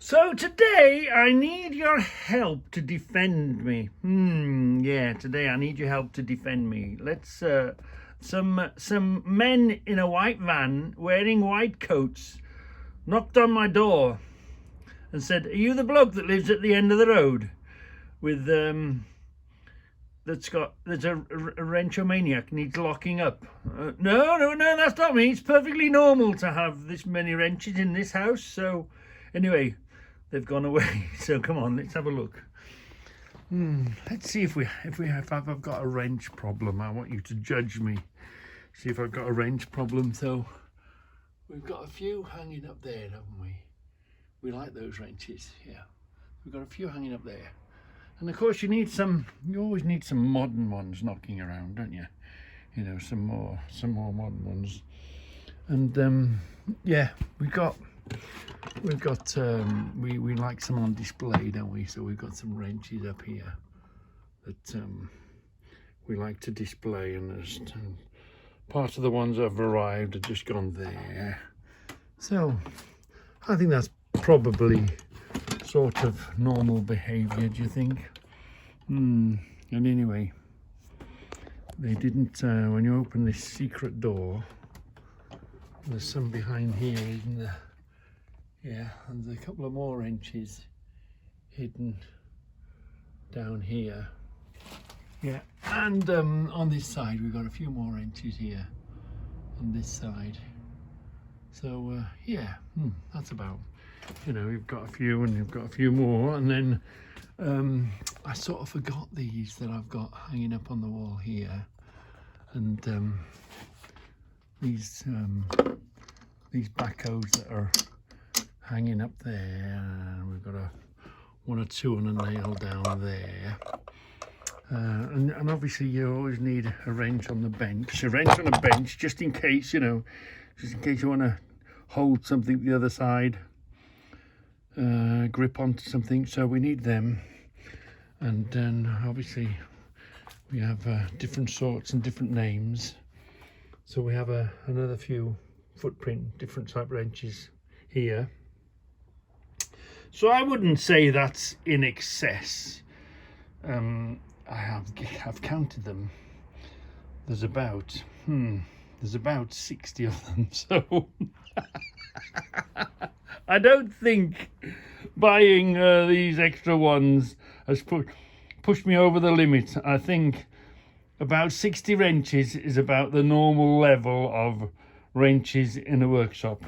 So today I need your help to defend me. Yeah, today I need your help to defend me. Let's some men in a white van wearing white coats knocked on my door and said, "Are you the bloke that lives at the end of the road with that's a wrenchomaniac needs locking up?" No, that's not me. It's perfectly normal to have this many wrenches in this house. So anyway, they've gone away. So come on, let's have a look. Let's see if I've got a wrench problem. I want you to judge me. See if I've got a wrench problem. So we've got a few hanging up there, haven't we? We like those wrenches. Yeah, we've got a few hanging up there. And of course you always need some modern ones knocking around, don't you? You know, some more modern ones. And yeah, we like some on display, don't we? So we've got some wrenches up here that we like to display, and there's part of the ones that have arrived have just gone there. So I think that's probably sort of normal behaviour, do you think? And anyway, they didn't, when you open this secret door, there's some behind here, isn't there? Yeah, and there's a couple of more wrenches hidden down here. Yeah, and on this side we've got a few more wrenches here on this side. So yeah, that's about, you know, we've got a few and we've got a few more. And then I sort of forgot these that I've got hanging up on the wall here, and these backhoes that are hanging up there, and we've got one or two on a nail down there. And obviously you always need a wrench on the bench. A wrench on a bench just in case, you know, just in case you want to hold something the other side, grip onto something. So we need them. And then obviously we have different sorts and different names. So we have another few footprint, different type wrenches here. So I wouldn't say that's in excess. I've counted them. There's about 60 of them. So I don't think buying these extra ones has pushed me over the limit. I think about 60 wrenches is about the normal level of wrenches in a workshop.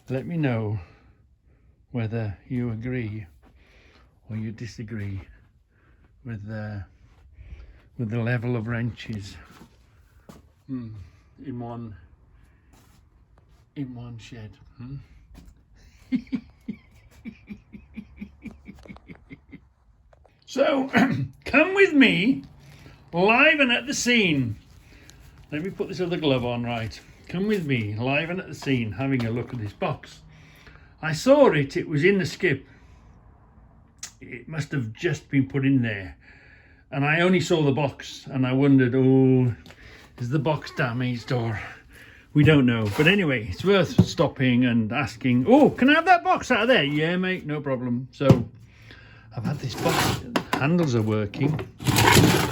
Let me know whether you agree or you disagree with the level of wrenches in one shed. So come with me live and at the scene. Let me put this other glove on. Right, come with me live and at the scene, having a look at this box. I saw it was in the skip. It must have just been put in there, and I only saw the box, and I wondered, oh, is the box damaged, or we don't know. But anyway, it's worth stopping and asking, oh, can I have that box out of there? Yeah, mate, no problem. So I've had this box, the handles are working,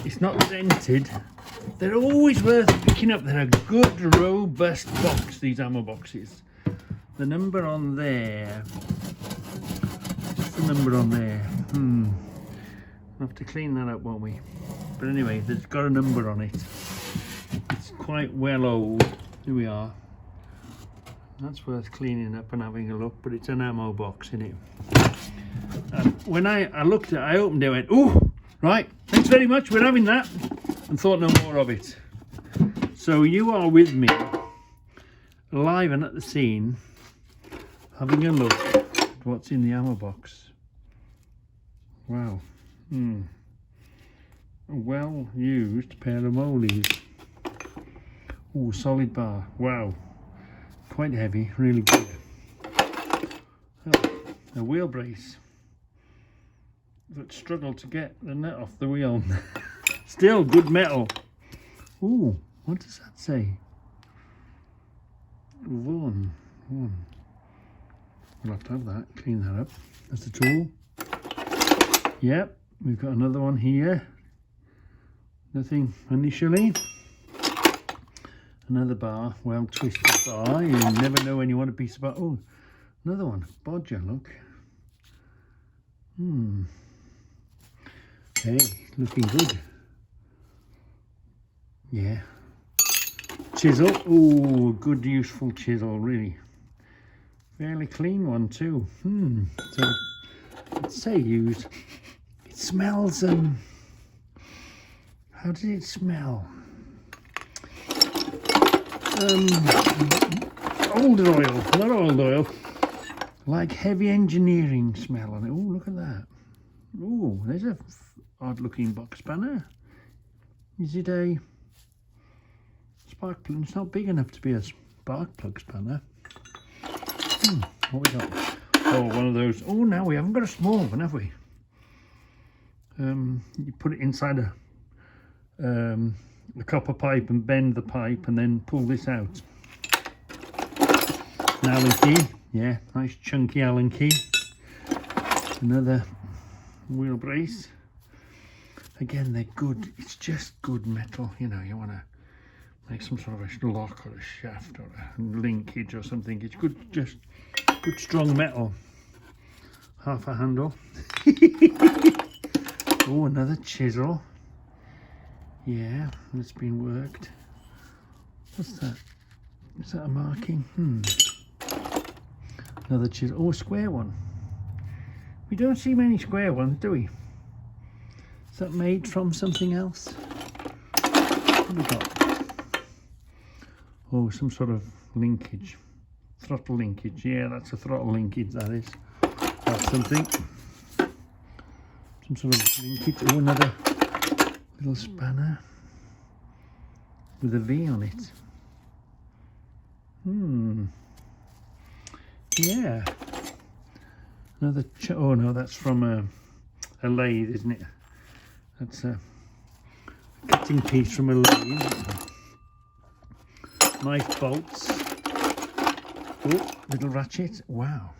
it's not dented. They're always worth picking up. They're a good robust box, these ammo boxes. The number on there, what's the number on there? We'll have to clean that up, won't we? But anyway, there's got a number on it. It's quite well old. Here we are. That's worth cleaning up and having a look, but it's an ammo box, isn't it? When I looked at it, I opened it and went, oh, right, thanks very much, we're having that, and thought no more of it. So you are with me, live and at the scene, having a look at what's in the ammo box. Wow. A well used pair of mollies. Oh, solid bar. Wow. Quite heavy, really good. Oh, a wheel brace that struggled to get the nut off the wheel. Still good metal. Ooh, what does that say? One. We'll have to have that, clean that up. That's the tool. Yep, we've got another one here. Nothing initially. Another bar, well twisted bar. You never know when you want a piece of bar. Oh, another one, bodger, look. Hey, looking good. Yeah. Chisel. Oh, good useful chisel, really. Fairly clean one too. So let's say used. It smells how does it smell? Old oil, not old oil. Like heavy engineering smell on it. Oh, look at that. Oh, there's a odd looking box spanner. Is it a spark plug? It's not big enough to be a spark plug spanner. What we got? Oh, one of those. Oh, now we haven't got a small one, have we? You put it inside a copper pipe and bend the pipe and then pull this out. An Allen key. Yeah, nice chunky Allen key. Another wheel brace. Again, they're good. It's just good metal. You know, you want to make some sort of a lock or a shaft or a linkage or something. It's good, just good strong metal. Half a handle. Oh, another chisel. Yeah, it's been worked. What's that? Is that a marking? Another chisel. Oh, a square one. We don't see many square ones, do we? Is that made from something else? What have we got? Oh, some sort of linkage. Throttle linkage. Yeah, that's a throttle linkage, that is. That's something. Some sort of linkage. Oh, another little spanner with a V on it. Yeah. Another. Oh no, that's from a lathe, isn't it? That's a cutting piece from a lathe. Nice bolts. Oh, little ratchet. Wow.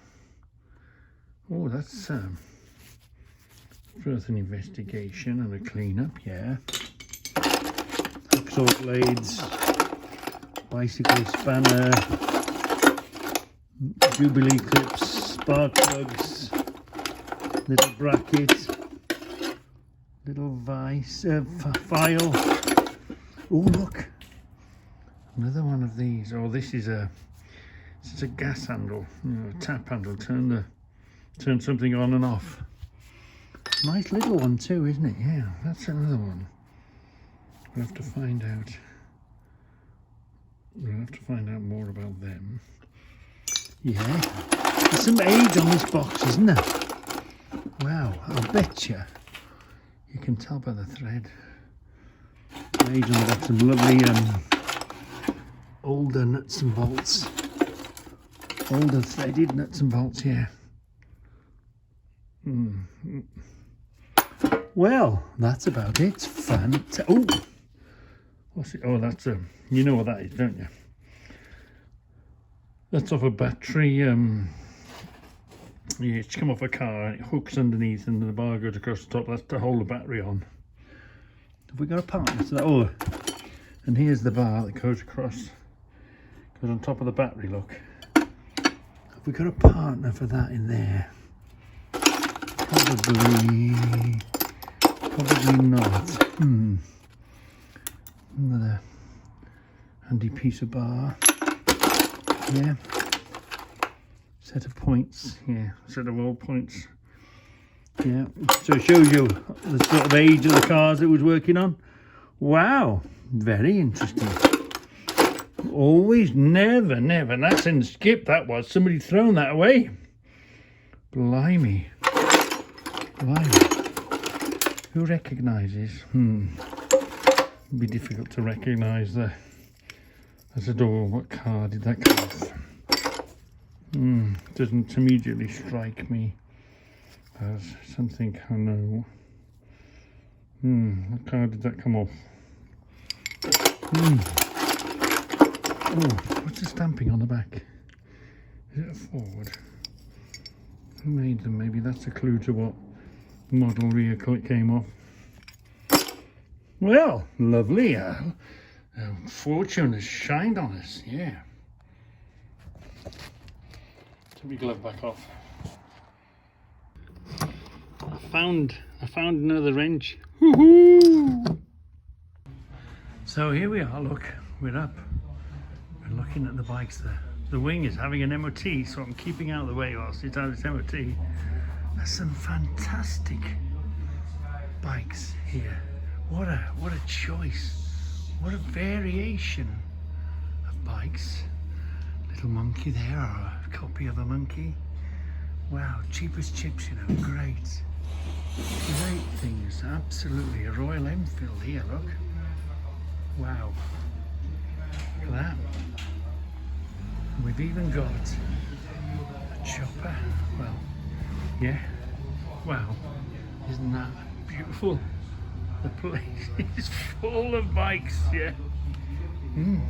Oh, that's worth an investigation and a clean up, yeah. Hacksaw blades, bicycle spanner, jubilee clips, spark plugs, little bracket, little vice, file. Oh, look, another one of these. Oh, this is a gas handle, you know, a tap handle. Turn something on and off. Nice little one too, isn't it? Yeah, that's another one. We'll have to find out. We'll have to find out more about them. Yeah, there's some age on this box, isn't there? Wow, I betcha. You can tell by the thread. Age on the box, some lovely older nuts and bolts. Older threaded nuts and bolts, yeah. Well, that's about it. Oh, what's it? Oh, that's you know what that is, don't you? That's off a battery. Yeah, it's come off a car and it hooks underneath, and the bar goes across the top. That's to hold the battery on. Have we got a partner to that? Oh, and here's the bar that goes across, goes on top of the battery. Look, have we got a partner for that in there? Probably not. Another handy piece of bar. Yeah. Set of points. Yeah. Set of all points. Yeah. So it shows you the sort of age of the cars it was working on. Wow. Very interesting. Always, never. That's in the skip, that was. Somebody thrown that away. Blimey. Who recognises? It'd be difficult to recognise the. I said, oh, what car did that come off? Doesn't immediately strike me as something I know. What car did that come off? Oh, what's the stamping on the back? Is it a Ford? Who made them? Maybe that's a clue to what model vehicle it came off. Well, lovely. Fortune has shined on us. Yeah. Take my glove back off. I found another wrench. Woohoo! So here we are. Look, we're up. We're looking at the bikes there. The wing is having an MOT, so I'm keeping out of the way whilst it's had its MOT. There's some fantastic bikes here. What a choice. What a variation of bikes. Little monkey there, or a copy of a monkey. Wow, cheap as chips, you know, great. Great things, absolutely. A Royal Enfield here, look. Wow. Look at that. We've even got a chopper. Well, yeah. Wow. Isn't that beautiful? The place is full of bikes, yeah. And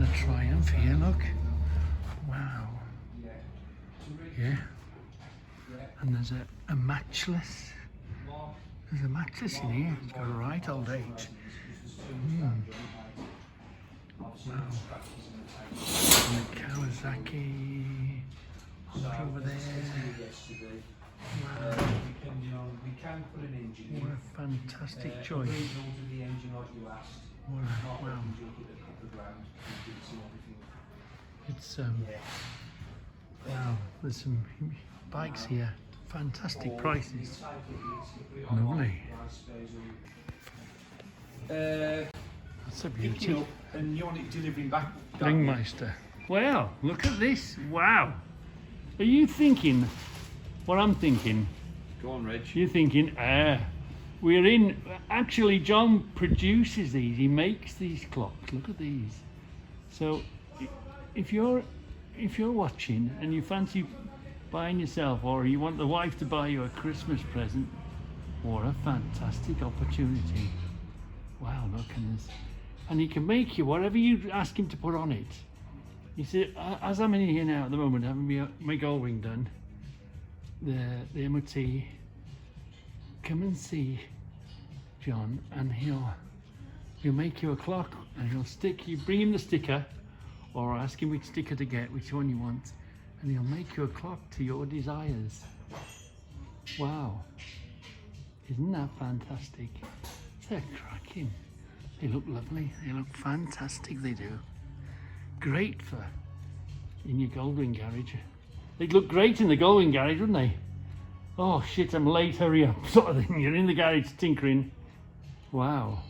a Triumph here, look. Wow. Yeah. And there's a Matchless. There's a Matchless in here. It's got a right old age. Wow. And the Kawasaki over there. Wow. What a fantastic choice. Wow. It's wow, there's some bikes here. Fantastic prices. Lovely. That's a beauty. And you want it delivering back? Ringmeister. Wow, look at this. Wow. Are you thinking what I'm thinking? Go on, Reg. You're thinking, we're in. Actually, John produces these. He makes these clocks. Look at these. So, if you're watching and you fancy buying yourself, or you want the wife to buy you a Christmas present, what a fantastic opportunity! Wow, look at this. And he can make you whatever you ask him to put on it. You see, as I'm in here now at the moment, having my gold ring done, the MOT, come and see John, and he'll make you a clock, and you bring him the sticker, or ask him which sticker to get, which one you want, and he'll make you a clock to your desires. Wow, isn't that fantastic? They're cracking. They look lovely. They look fantastic. They do. Great for in your Goldwing garage. They'd look great in the Goldwing garage, wouldn't they? Oh shit, I'm late, hurry up, sort of thing. You're in the garage tinkering. Wow.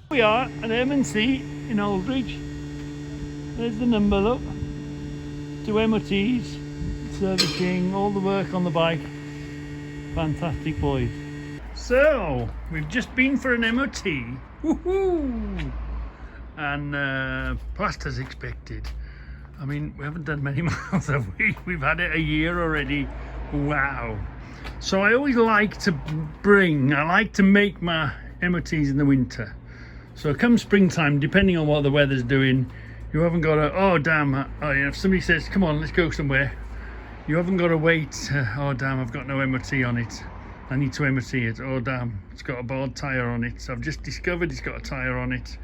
We are at M&C in Aldridge. There's the number, look. 2 MOTs, servicing, all the work on the bike. Fantastic boys. So, we've just been for an MOT. Woohoo! And passed as expected. I mean, we haven't done many miles, have we? We've had it a year already. Wow. So I always like to make my MOTs in the winter. So come springtime, depending on what the weather's doing, you haven't got to, oh damn, if somebody says, come on, let's go somewhere, you haven't got to wait, oh damn, I've got no MOT on it. I need to MOT it. Oh damn, it's got a bald tyre on it. So I've just discovered it's got a tyre on it.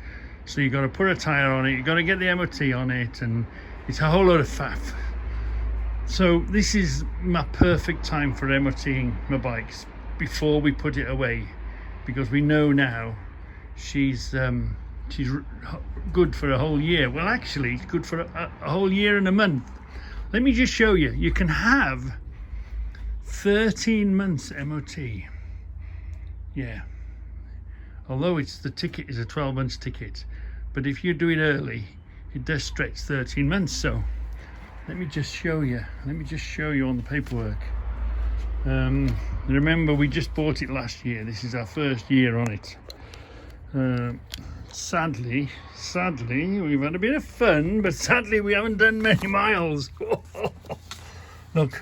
So you've got to put a tyre on it, you've got to get the MOT on it, and it's a whole load of faff. So this is my perfect time for MOTing my bikes before we put it away, because we know now she's good for a whole year. Well, actually, it's good for a whole year and a month. Let me just show you. You can have 13 months MOT. Yeah. Although the ticket is a 12 months ticket, but if you do it early, it does stretch 13 months. So let me just show you. Let me just show you on the paperwork. Remember, we just bought it last year. This is our first year on it. Sadly, we've had a bit of fun, but sadly we haven't done many miles. Look,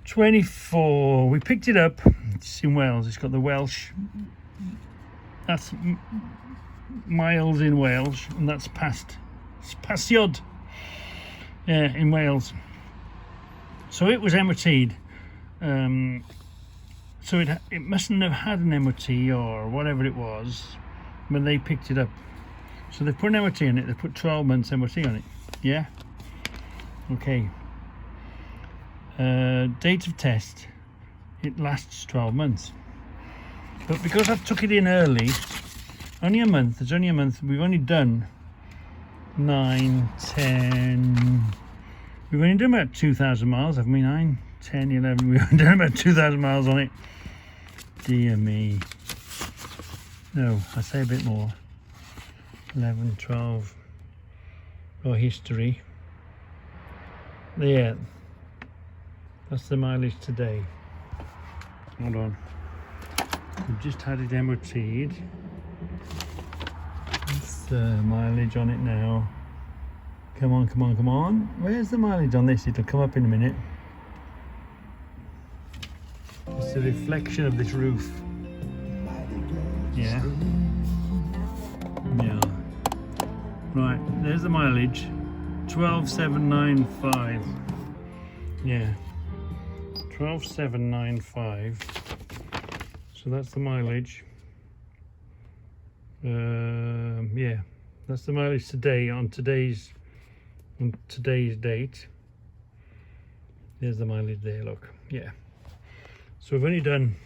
24. We picked it up. It's in Wales. It's got the Welsh. That's miles in Wales, and that's past Yod. Yeah, in Wales. So it was MOT'd. So it mustn't have had an MOT or whatever it was when they picked it up. So they put an MOT on it. They put 12 months MOT on it. Yeah. Okay. Date of test. It lasts 12 months. But because I've took it in early, only a month. It's only a month. We've only done 9, 10. We've only done about 2,000 miles, haven't we? 9, 10, 11. We've done about 2,000 miles on it. Dear me. No, I say a bit more. 11, 12. Or history. Yeah. That's the mileage today. Hold on. We've just had it MOT'd. What's the mileage on it now? Come on, come on, come on. Where's the mileage on this? It'll come up in a minute. It's the reflection of this roof. Yeah. Yeah. Right, there's the mileage. 12,795. Yeah. 12,795. So that's the mileage. Yeah, that's the mileage today on today's date. There's the mileage there. Look, yeah. So we've hardly done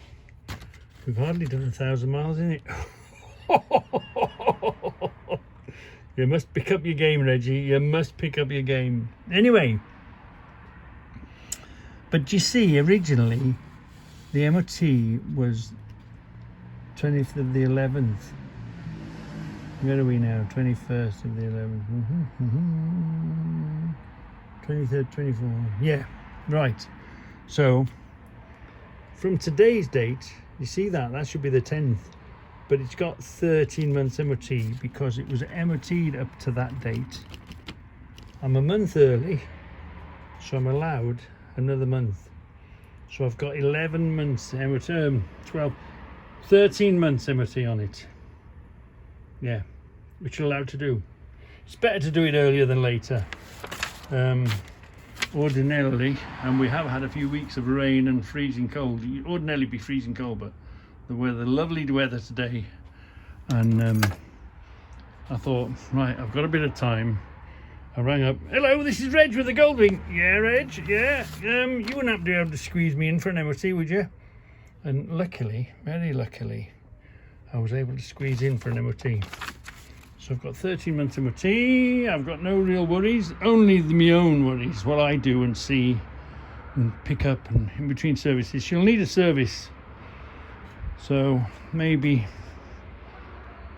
1,000 miles in it. You must pick up your game, Reggie. You must pick up your game. Anyway, but you see, originally the MOT was 20th of the 11th. Where are we now? 21st of the 11th. 23rd, 24th. Yeah, right. So, from today's date, you see that should be the 10th. But it's got 13 months MOT because it was MOT'd up to that date. I'm a month early, so I'm allowed another month. So I've got 11 months MOT, 13 months MOT on it. Yeah, which you're allowed to do. It's better to do it earlier than later. Ordinarily, and we have had a few weeks of rain and freezing cold. You'd ordinarily be freezing cold, but the weather, lovely weather today, and I thought, right, I've got a bit of time. I rang up. Hello, this is Reg with the Goldwing. Yeah, Reg. Yeah. You wouldn't have to be able to squeeze me in for an MOT, would you? And luckily, very luckily, I was able to squeeze in for an MOT. So I've got 13 months MOT. I've got no real worries, only my own worries, what I do and see and pick up and in between services. She'll need a service. So maybe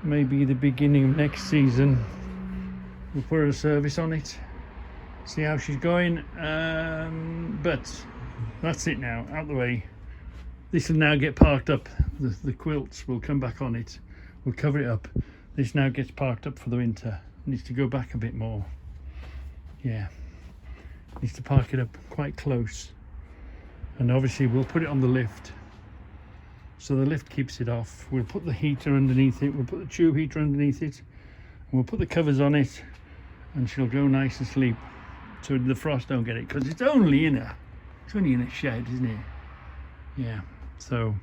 the beginning of next season we'll put a service on it, see how she's going. But that's it now, out the way. This will now get parked up. The quilts will come back on it. We'll cover it up. This now gets parked up for the winter. Needs to go back a bit more. Yeah. Needs to park it up quite close. And obviously we'll put it on the lift. So the lift keeps it off. We'll put the heater underneath it. We'll put the tube heater underneath it. And we'll put the covers on it. And she'll go nice and sleep. So the frost don't get it. Because it's only in a shed, isn't it? Yeah. So,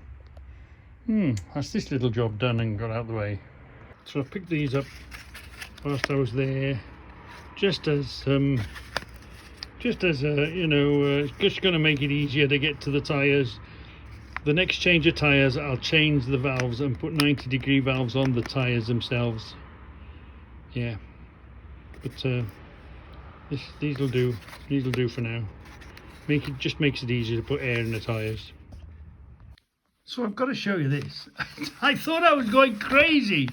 that's this little job done and got out of the way. So I picked these up whilst I was there, just as you know, just going to make it easier to get to the tyres. The next change of tyres, I'll change the valves and put 90-degree valves on the tyres themselves. Yeah, but these will do. These will do for now. Just makes it easier to put air in the tyres. So I've got to show you this. I thought I was going crazy.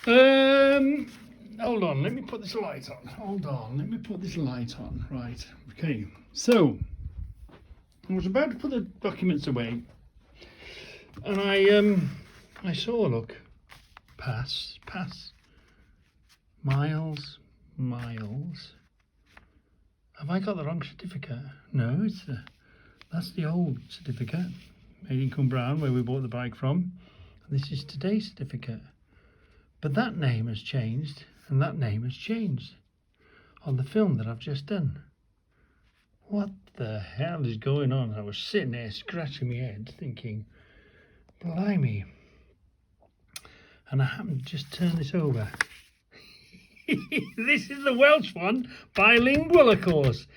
Hold on, let me put this light on. Hold on, let me put this light on. Right, okay. So I was about to put the documents away, and I saw, look, pass, miles. Have I got the wrong certificate? No, that's the old certificate, made in Cumbrawn, where we bought the bike from. This is today's certificate. But that name has changed, and that name has changed on the film that I've just done. What the hell is going on? I was sitting there scratching my head thinking, blimey. And I happened to just turn this over. This is the Welsh one, bilingual of course.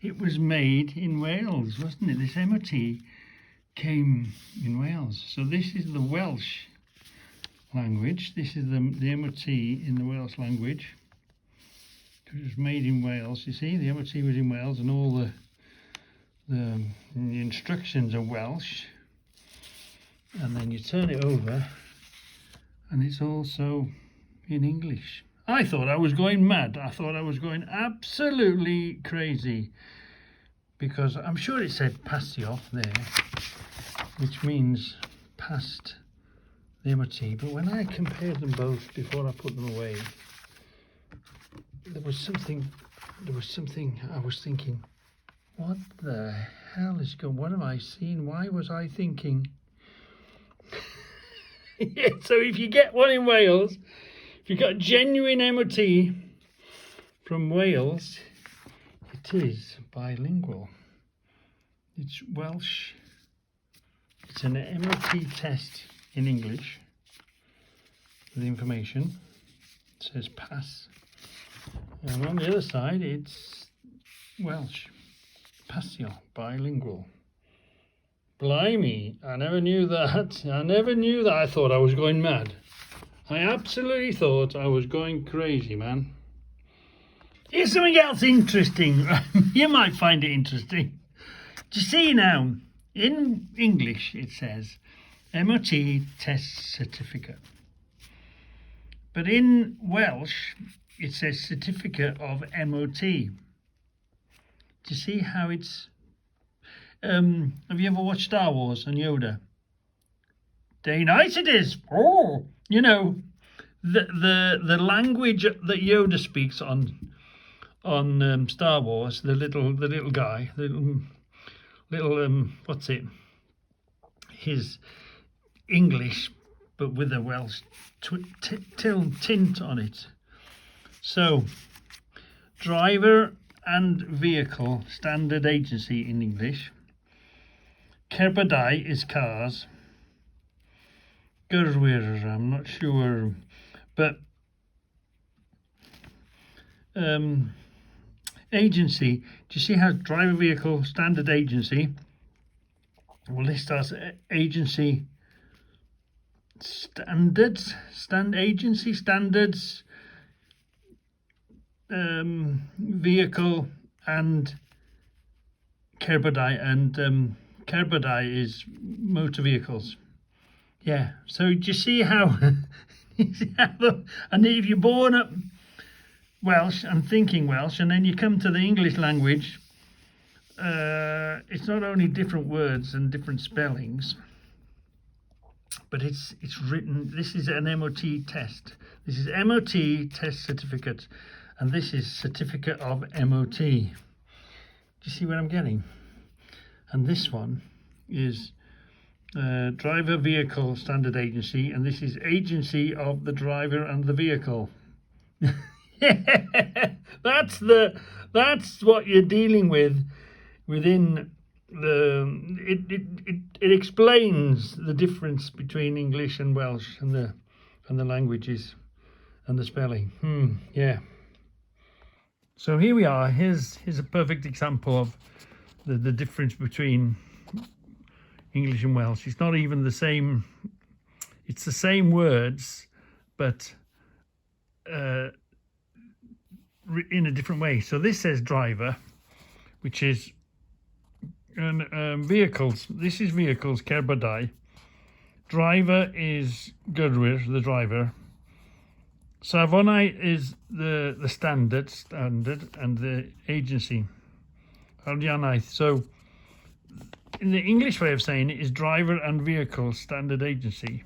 It was made in Wales, wasn't it? This MOT came in Wales. So this is the Welsh language. This is the MOT in the Welsh language. It was made in Wales. You see, the MOT was in Wales, and all the instructions are Welsh. And then you turn it over, and it's also in English. I thought I was going mad. I thought I was going absolutely crazy, because I'm sure it said passio there, which means past the MOT. But when I compared them both before I put them away, there was something I was thinking, what the hell is going on? What have I seen? Why was I thinking? Yeah, so if you get one in Wales, if you've got a genuine MOT from Wales, it is bilingual. It's Welsh. It's an MOT test in English. The information, it says pass. And on the other side, it's Welsh. Passio, bilingual. Blimey, I never knew that. I never knew that. I thought I was going mad. I absolutely thought I was going crazy, man. Here's something else interesting. You might find it interesting. Do you see now, in English it says MOT test certificate. But in Welsh it says certificate of MOT. Do you see how it's... have you ever watched Star Wars and Yoda? Day night it is. Oh, you know, the language that Yoda speaks on Star Wars. The little guy, little what's it? His English, but with a Welsh tint on it. So, driver and vehicle standard agency in English. Cerbydau is cars. Gyrwyr, I'm not sure, but agency. Do you see how driver vehicle standard agency? Well, this starts agency standards, agency standards, vehicle and Cerbydau, and Cerbydau is motor vehicles. Yeah, so do you see how, and if you're born up Welsh and thinking Welsh, and then you come to the English language, it's not only different words and different spellings, but it's written. This is an MOT test. This is MOT test certificate, and this is certificate of MOT. Do you see what I'm getting? And this one is driver vehicle standard agency, and this is agency of the driver and the vehicle. That's what you're dealing with within the it explains the difference between English and Welsh and the languages and the spelling. Yeah. So here we are. Here's a perfect example of the difference between English and Welsh. It's not even the same. It's the same words, but in a different way. So this says driver, which is vehicles. This is vehicles, Cerbydau. Driver is Gyrwyr, the driver. Safonau is the standard, and the agency, Ardianaeth. So in the English way of saying it is driver and vehicle standard agency.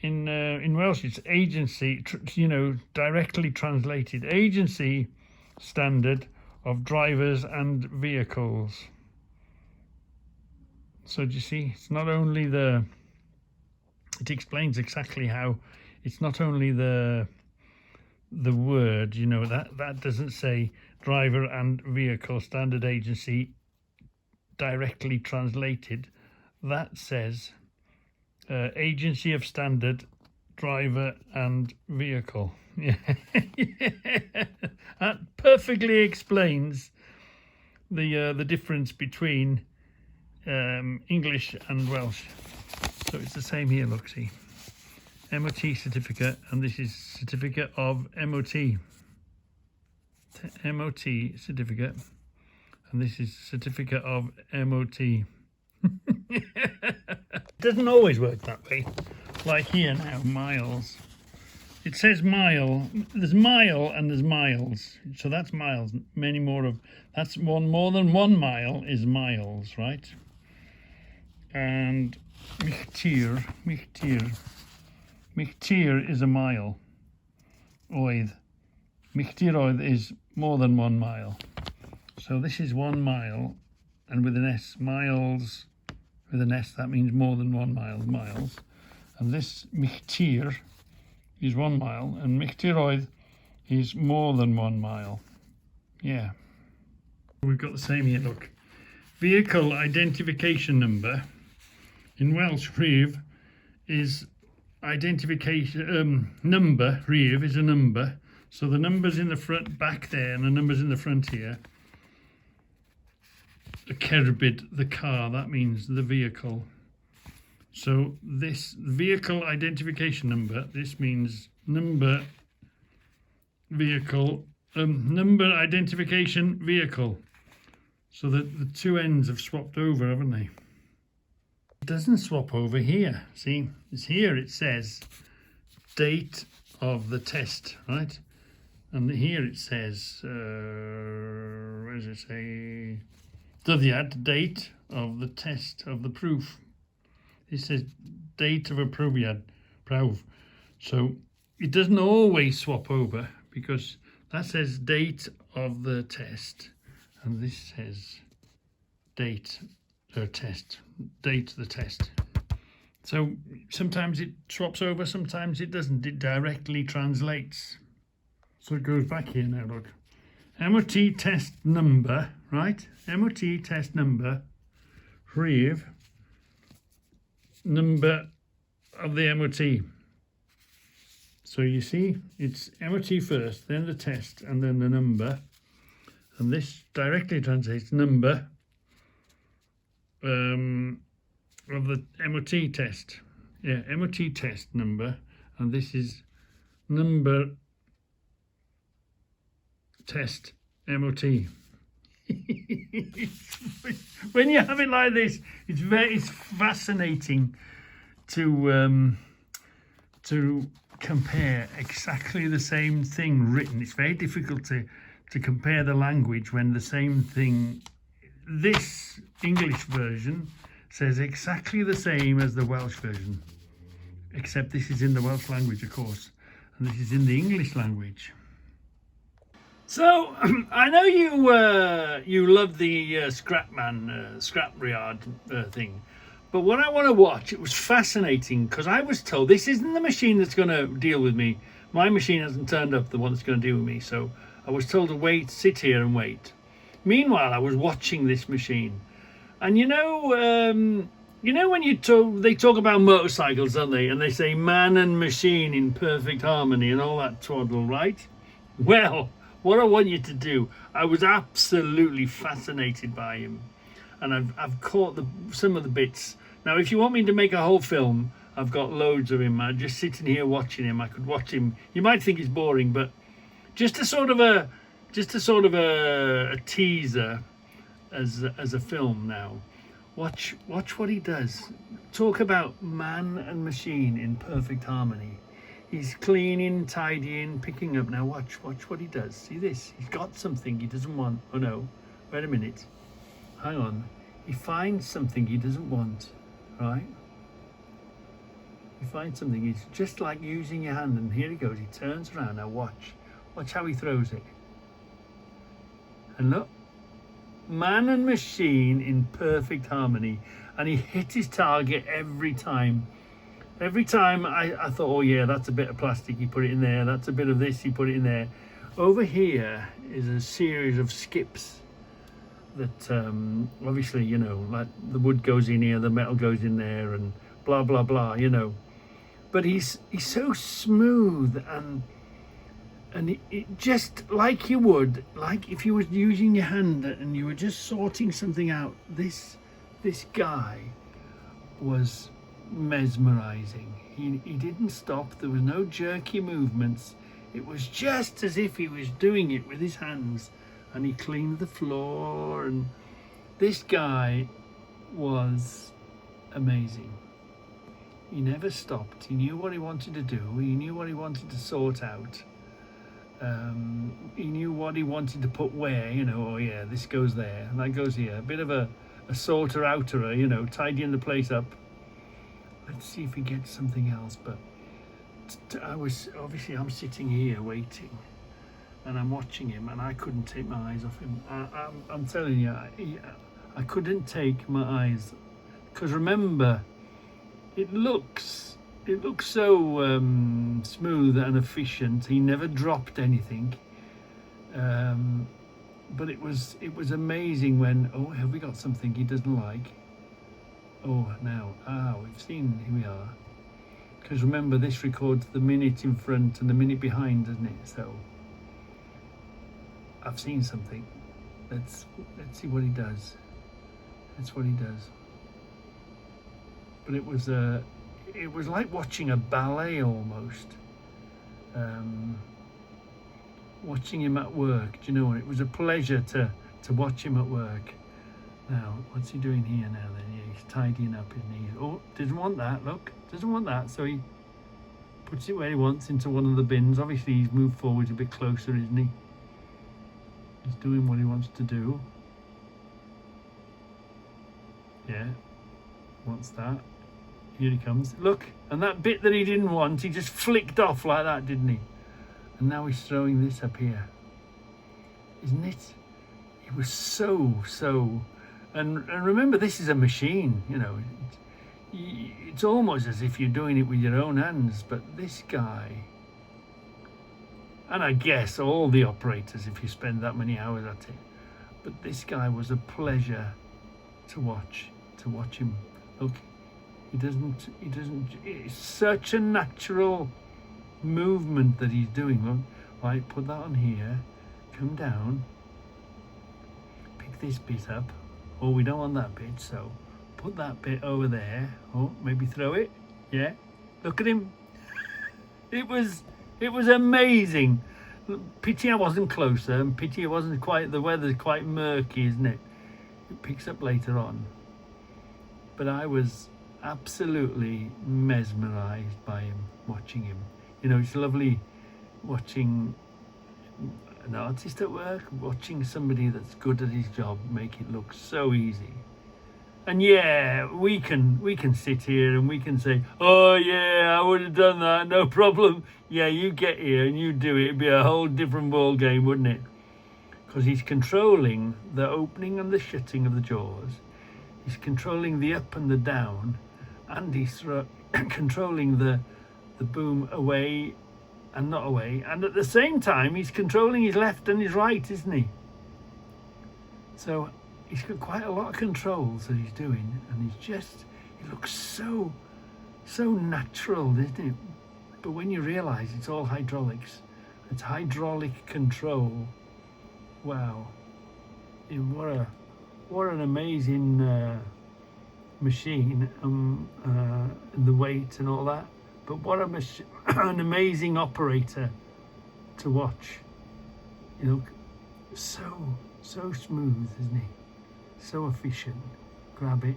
In Welsh it's agency, directly translated, agency standard of drivers and vehicles. So do you see, it's not only it explains exactly how it's not only the word, that doesn't say driver and vehicle standard agency directly translated. That says agency of standard driver and vehicle. Yeah. That perfectly explains the difference between English and Welsh. So it's the same here, look, see. MOT certificate, and this is certificate of MOT. MOT certificate, and this is certificate of MOT. It doesn't always work that way. Like here now, miles. It says mile. There's mile and there's miles. So that's miles. Many more of that's more than 1 mile is miles, right? And Michtir is a mile. Oed. Michtir oed is more than 1 mile. So this is 1 mile, and with an S, miles, with an S, that means more than 1 mile, miles. And this Michtir is 1 mile, and Michtir oed is more than 1 mile. Yeah. We've got the same here, look. Vehicle identification number. In Welsh, rhif is identification, number, rhif is a number. So the numbers in the front back there and the numbers in the front here. The cerbyd, the car, that means the vehicle. So this vehicle identification number, this means number, vehicle, number identification vehicle. So that the two ends have swapped over, haven't they? It doesn't swap over here. See, it's here it says date of the test, right? And here it says, where does it say? Dyddiad, date of the test of the proof. It says date of a profiad, prawf. So it doesn't always swap over because that says date of the test. And this says date the test, date the test. So sometimes it swaps over, sometimes it doesn't. It directly translates. So it goes back here now, look. MOT test number, right? MOT test number, rhif, number of the MOT. So you see, it's MOT first, then the test, and then the number. And this directly translates number of the MOT test. Yeah, MOT test number. And this is number test MOT. When you have it like this, it's fascinating to compare exactly the same thing written. It's very difficult to compare the language when the same thing, this English version says exactly the same as the Welsh version, except this is in the Welsh language, of course, and this is in the English language. So I know you love the scrapyard thing, but what I want to watch, it was fascinating because I was told this isn't the machine that's going to deal with me. My machine hasn't turned up, the one that's going to deal with me, so I was told to wait, sit here and wait. Meanwhile, I was watching this machine, and you know when they talk about motorcycles, don't they? And they say man and machine in perfect harmony and all that twaddle, right? Well, what I want you to do, I was absolutely fascinated by him, and I've caught some of the bits. Now, if you want me to make a whole film, I've got loads of him. I'm just sitting here watching him. I could watch him. You might think it's boring, but just a sort of a teaser as a film. Now watch what he does. Talk about man and machine in perfect harmony. He's cleaning, tidying, picking up. Now watch what he does. See this, he's got something he doesn't want. Oh no, wait a minute, hang on. He finds something he doesn't want, right? He finds something. It's just like using your hand, and here he goes. He turns around. Now watch how he throws it. And look, man and machine in perfect harmony, and he hit his target every time. Every time I thought, oh yeah, that's a bit of plastic, he put it in there. That's a bit of this, he put it in there. over here is a series of skips that obviously, you know, like the wood goes in here, the metal goes in there, and blah blah blah, you know. But he's so smooth, and it just like you would, like if you were using your hand and you were just sorting something out. This guy was mesmerizing. He didn't stop. There was no jerky movements. It was just as if he was doing it with his hands, and he cleaned the floor. And this guy was amazing. He never stopped. He knew what he wanted to do. He knew what he wanted to sort out. He knew what he wanted to put where, you know. Oh yeah, this goes there and that goes here. A bit of a sorter outerer, you know, tidying the place up. Let's see if he gets something else. But I'm sitting here waiting, and I'm watching him, and I couldn't take my eyes off him. I'm telling you, I couldn't take my eyes, because remember, it looks so smooth and efficient. He never dropped anything, but it was amazing when, oh, have we got something he doesn't like? Oh, now, we've seen, here we are. Because remember, this records the minute in front and the minute behind, doesn't it? So I've seen something. Let's see what he does. That's what he does. But it was like watching a ballet almost. Watching him at work, do you know? It was a pleasure to watch him at work. Now, what's he doing here now then? Yeah, he's tidying up, isn't he? Oh, doesn't want that, look. Doesn't want that, so he puts it where he wants, into one of the bins. Obviously, he's moved forward a bit closer, isn't he? He's doing what he wants to do. Yeah, wants that. Here he comes. Look, and that bit that he didn't want, he just flicked off like that, didn't he? And now he's throwing this up here. Isn't it? It was so... And remember, this is a machine, you know. It's almost as if you're doing it with your own hands. But this guy, and I guess all the operators, if you spend that many hours at it, but this guy was a pleasure to watch him. Look, he doesn't, it's such a natural movement that he's doing. Look, right, put that on here, come down, pick this bit up. Oh, we don't want that bit, so put that bit over there. Oh, maybe throw it. Yeah, look at him. It was amazing. Pity I wasn't closer, and pity it wasn't quite, the weather's quite murky, isn't it? It picks up later on. But I was absolutely mesmerized by him, watching him. You know, it's lovely watching an artist at work, watching somebody that's good at his job make it look so easy. And yeah, we can sit here and we can say, oh yeah, I would have done that, no problem. Yeah, you get here and you do it, it'd be a whole different ball game, wouldn't it? Because he's controlling the opening and the shutting of the jaws. He's controlling the up and the down, and he's controlling the boom away and not away, and at the same time he's controlling his left and his right, isn't he? So he's got quite a lot of controls that he's doing, and he looks so natural, isn't it? But when you realise it's all hydraulics, it's hydraulic control, wow, what an amazing machine, the weight and all that. But what an amazing operator to watch. You know, so smooth, isn't he? So efficient. Grab it,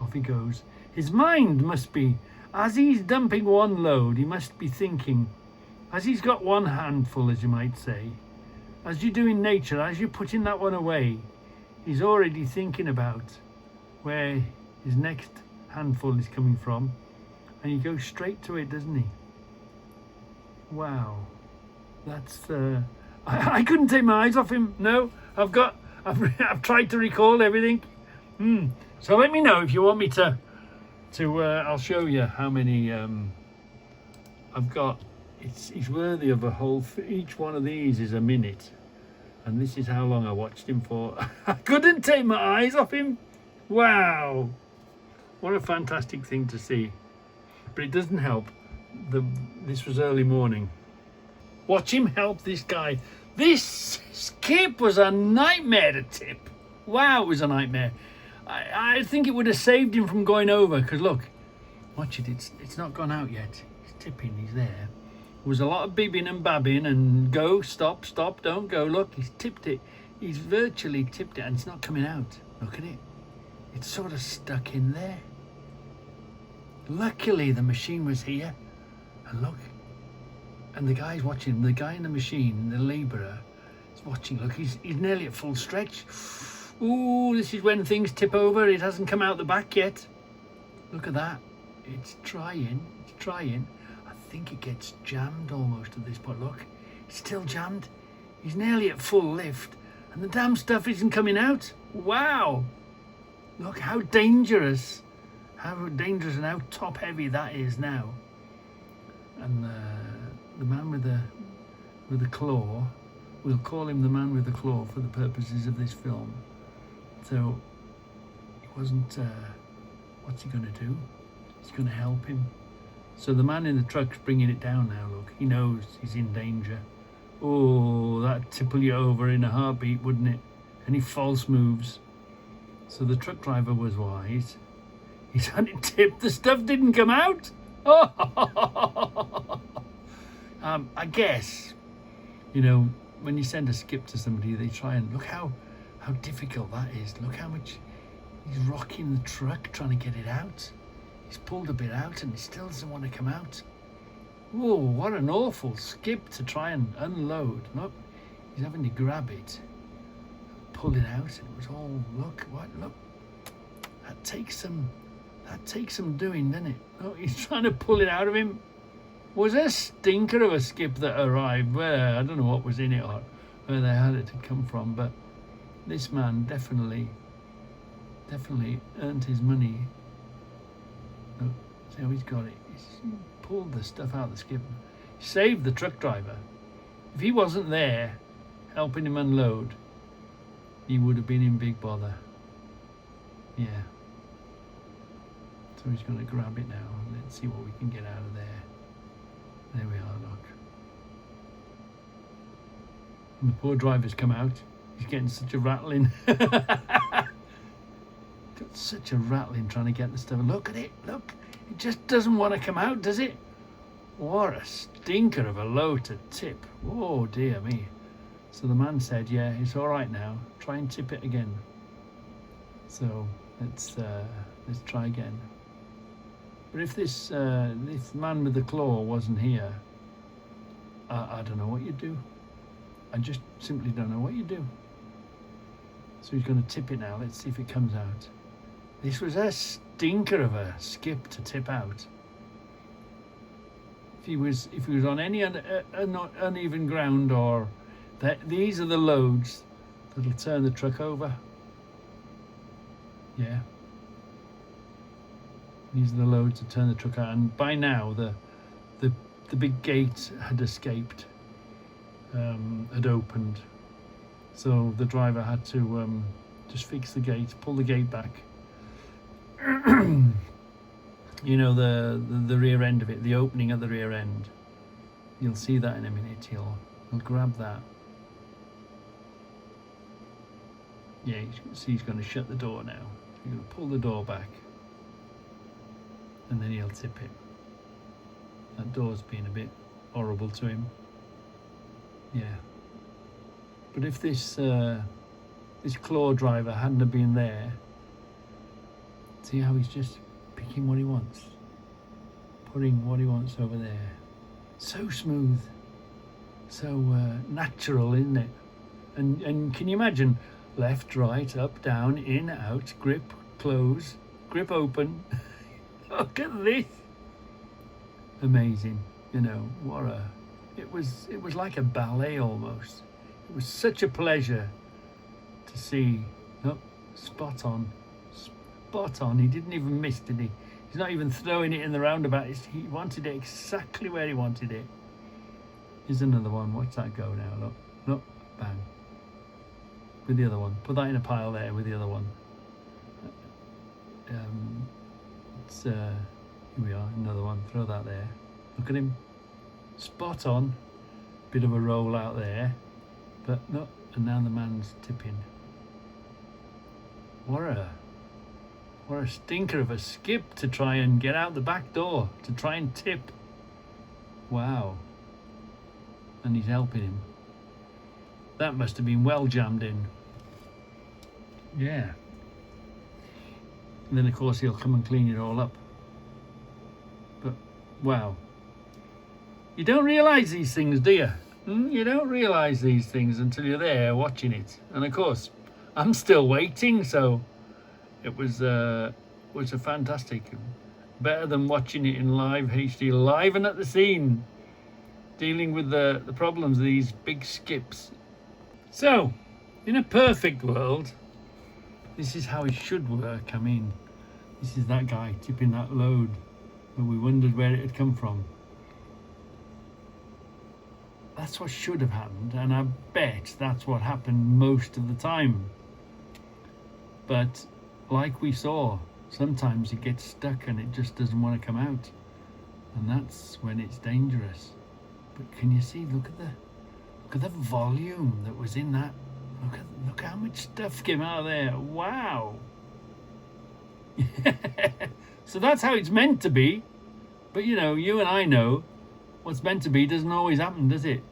off he goes. His mind must be, as he's dumping one load, he must be thinking, as he's got one handful, as you might say, as you do in nature, as you're putting that one away, he's already thinking about where his next handful is coming from. And he goes straight to it, doesn't he? Wow, that's I couldn't take my eyes off him. No, I've tried to recall everything. So let me know if you want me to I'll show you how many I've got He's worthy of a whole. Each one of these is a minute, and this is how long I watched him for. I couldn't take my eyes off him. Wow, what a fantastic thing to see! But it doesn't help. This was early morning. Watch him help this guy. This skip was a nightmare to tip. Wow, it was a nightmare. I think it would have saved him from going over, because look, watch it. It's not gone out yet. He's tipping. He's there. There was a lot of bibbing and babbing and go, stop, don't go. Look, he's tipped it. He's virtually tipped it, and it's not coming out. Look at it. It's sort of stuck in there. Luckily, the machine was here. And look. And the guy's watching. The guy in the machine, the labourer, is watching. Look, he's nearly at full stretch. Ooh, this is when things tip over. It hasn't come out the back yet. Look at that. It's trying. I think it gets jammed almost at this point. Look, it's still jammed. He's nearly at full lift. And the damn stuff isn't coming out. Wow. Look how dangerous. How dangerous and how top heavy that is now. And the man with the claw, we'll call him the man with the claw for the purposes of this film. So he wasn't, what's he going to do? He's going to help him. So the man in the truck's bringing it down now, look. He knows he's in danger. Oh, that'd tipple you over in a heartbeat, wouldn't it? Any false moves. So the truck driver was wise. He's had it tipped. The stuff didn't come out. Oh. I guess, you know, when you send a skip to somebody, they try and look how difficult that is. Look how much he's rocking the truck trying to get it out. He's pulled a bit out and it still doesn't want to come out. Whoa, what an awful skip to try and unload. Look, he's having to grab it, pull it out, and it was all, look, that takes some doing, doesn't it? Look, he's trying to pull it out of him. Was a stinker of a skip that arrived where, I don't know what was in it or where they had it to come from, but this man definitely earned his money. Look, see how he's got it. He's pulled the stuff out of the skip. He saved the truck driver. If he wasn't there helping him unload, he would have been in big bother. Yeah. So he's going to grab it now. Let's see what we can get out of there. There we are, look. And the poor driver's come out. He's getting such a rattling. Got such a rattling trying to get the stuff. Look at it, look. It just doesn't want to come out, does it? What a stinker of a load to tip. Oh, dear me. So the man said, yeah, it's all right now. Try and tip it again. So let's try again. But if this man with the claw wasn't here, I don't know what you'd do. I just simply don't know what you'd do. So he's going to tip it now. Let's see if it comes out. This was a stinker of a skip to tip out. If he was on any uneven ground, or these are the loads that'll turn the truck over. Yeah. These are the loads that turn the truck out, and by now the big gate had escaped, had opened, so the driver had to just fix the gate, pull the gate back. You know, the rear end of it, the opening at the rear end. You'll see that in a minute. He'll grab that. Yeah, you can see he's going to shut the door now. He's going to pull the door back. And then he'll tip it. That door's been a bit horrible to him. Yeah. But if this claw driver hadn't have been there, see how he's just picking what he wants, putting what he wants over there. So smooth, so natural, isn't it? And can you imagine? Left, right, up, down, in, out, grip, close, grip open. Look at this. Amazing. You know, it was like a ballet almost. It was such a pleasure to see. Look, spot on. He didn't even miss, did he? He's not even throwing it in the roundabout. He wanted it exactly where he wanted it. Here's another one. Watch that go now. Look, look, bang. With the other one. Put that in a pile there with the other one. Here we are, another one. Throw that there. Look at him. Spot on. Bit of a roll out there. But look, and now the man's tipping. What a stinker of a skip to try and get out the back door, to try and tip. Wow. And he's helping him. That must have been well jammed in. Yeah. And then of course he'll come and clean it all up. But wow. You don't realise these things, do you? You don't realise these things until you're there watching it. And of course, I'm still waiting, so it was a fantastic. Better than watching it in live HD, live and at the scene, dealing with the problems of these big skips. So, in a perfect world, this is how it should work. I mean, this is that guy tipping that load, but we wondered where it had come from. That's what should have happened, and I bet that's what happened most of the time. But like we saw, sometimes it gets stuck and it just doesn't want to come out, and that's when it's dangerous. But can you see? Look at the volume that was in that. Look how much stuff came out of there. Wow. So that's how it's meant to be. But you know, you and I know what's meant to be doesn't always happen, does it?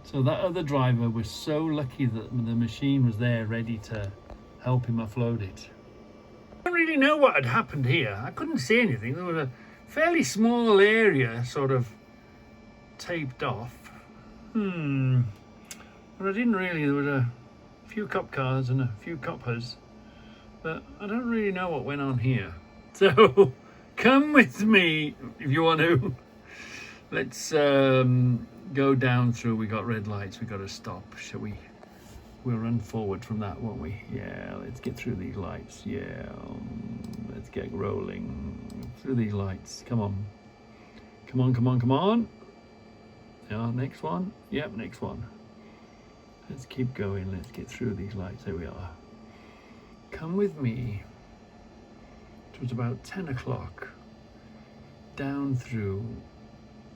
So that other driver was so lucky that the machine was there ready to help him offload it. I don't really know what had happened here. I couldn't see anything. There was a fairly small area sort of taped off. But I didn't really. There was a few cop cars and a few coppers, but I don't really know what went on here. So come with me if you want to. Let's go down through. We got red lights. We got to stop. Shall we? We'll run forward from that, won't we? Yeah. Let's get through these lights. Yeah. Let's get rolling through these lights. Come on. Come on. Come on. Come on. Yeah. Next one. Yep. Next one. Let's keep going. Let's get through these lights. There we are. Come with me. It was about 10 o'clock. Down through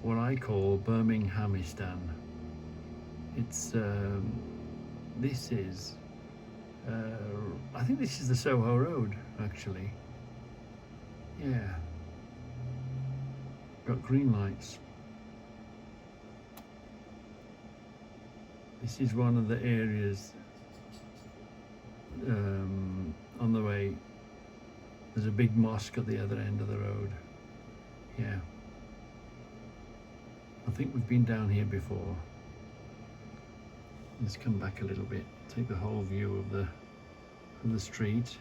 what I call Birminghamistan. It's this is I think this is the Soho Road, actually. Yeah. Got green lights. This is one of the areas on the way. There's a big mosque at the other end of the road. Yeah. I think we've been down here before. Let's come back a little bit, take the whole view of the street.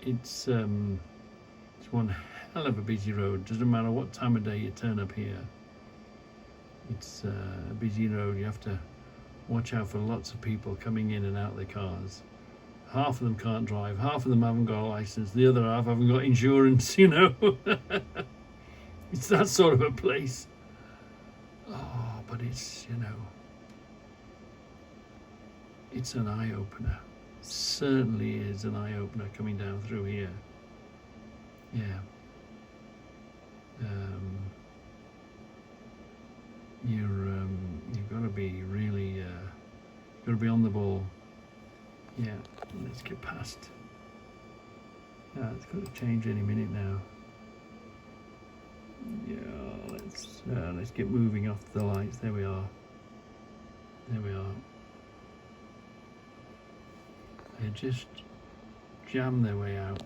It's one hell of a busy road. Doesn't matter what time of day you turn up here. It's a busy road. You have to watch out for lots of people coming in and out of their cars. Half of them can't drive, half of them haven't got a license, the other half haven't got insurance, you know. It's that sort of a place. Oh, but it's, you know, it's an eye-opener. Certainly is an eye-opener coming down through here. Yeah. You've got to be really got to be on the ball. Yeah, let's get past. Yeah, it's got to change any minute now. Yeah, let's get moving off the lights. There we are. There we are. They just jam their way out.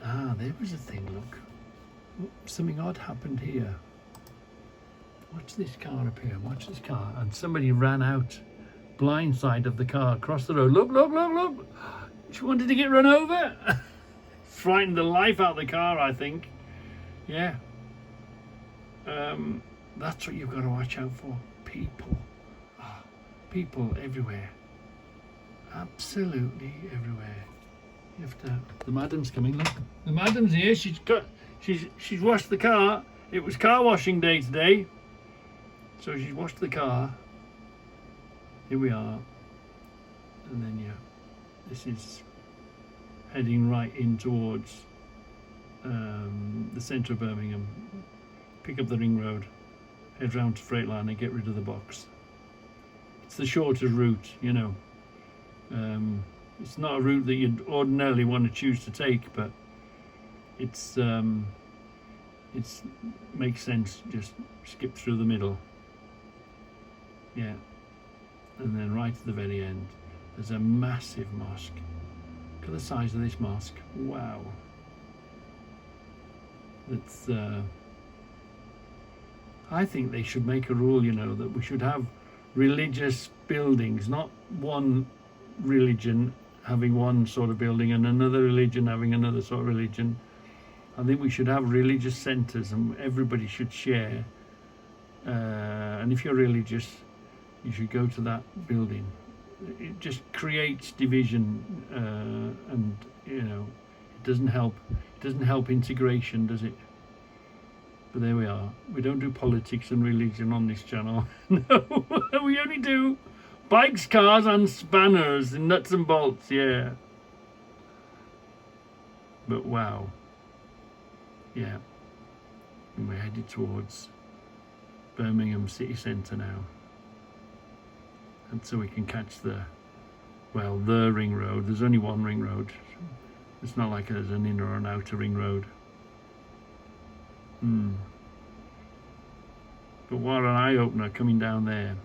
Ah, there was a thing. Look, something odd happened here. Watch this car up here. Watch this car. And somebody ran out blind side of the car across the road. Look, look, look, look. She wanted to get run over. Frightened the life out of the car, I think. Yeah. That's what you've got to watch out for. People. People everywhere. Absolutely everywhere. The madam's coming. Look, the madam's here. She's washed the car. It was car washing day today, so she's washed the car. Here we are, and then yeah, this is heading right in towards the centre of Birmingham. Pick up the ring road, head round to Freightliner and get rid of the box. It's the shorter route, you know. It's not a route that you'd ordinarily want to choose to take, but it's makes sense. Just skip through the middle, yeah, and then right at the very end there's a massive mosque. Look at the size of this mosque. Wow. That's I think they should make a rule, you know, that we should have religious buildings, not one religion having one sort of building and another religion having another sort of religion. I think we should have religious centres and everybody should share. And if you're religious, you should go to that building. It just creates division, and you know, it doesn't help. It doesn't help integration, does it? But there we are. We don't do politics and religion on this channel. No, we only do bikes, cars, and spanners and nuts and bolts. Yeah. But wow. Yeah. And we're headed towards Birmingham city centre now. And so we can catch the ring road. There's only one ring road. It's not like there's an inner or an outer ring road. But what an eye-opener coming down there.